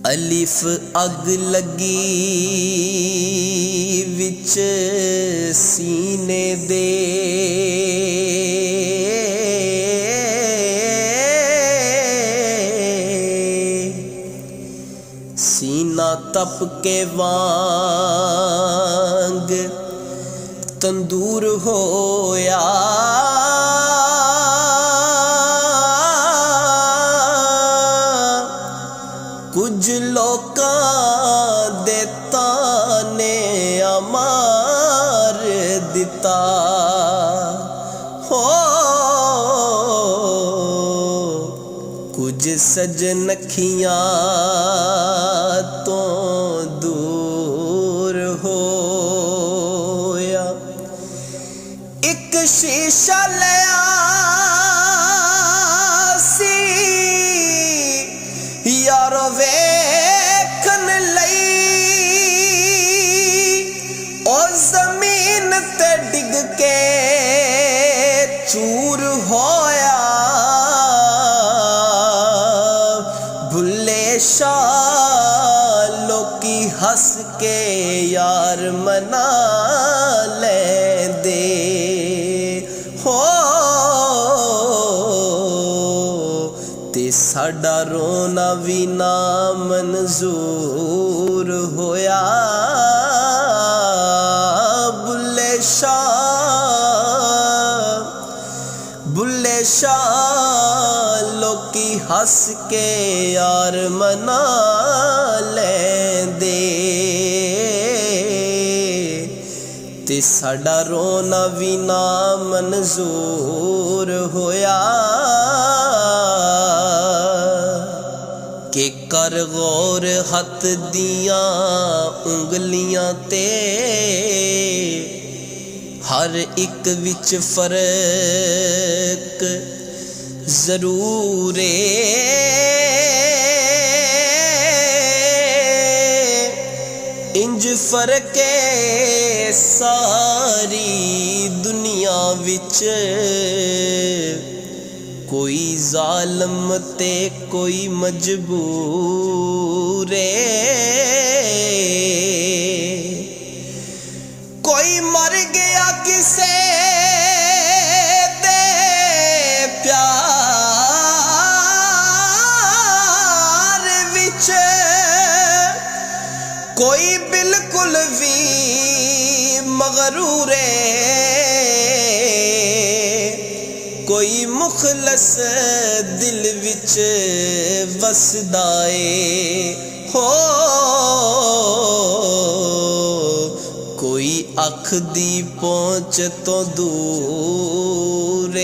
अलिफ अग लगी विच सीने दे, सीना तप के वांग तंदूर होया। कुछ लोकां दे ताने अमार दिता हो, कुछ सजन अखियां तो दूर होया। एक शीशा लिया सी यारो वेखन लई, ओ जमीन ते डिग के चूर होया। भुले शाह लोकी हस के यार मना लेंदे हो, ते साडा रोना भी ना मंजूर होया। बुल्ले शाह लोकी हस के यार मना लेंदे, ते साडा रोना भी ना मंजूर होया। के कर गौर हथ दियां उंगलियां ते, हर एक विच फर्क जरूर इंज फर्क सारी दुनिया विच। कोई जालिम ते कोई मजबूर, कोई मर गया किसे दे प्यार विच, कोई बिल्कुल भी मगरूर, कोई मुखलस दिल विच वसदाए हो। कोई अख दी पहुंच तो दूर।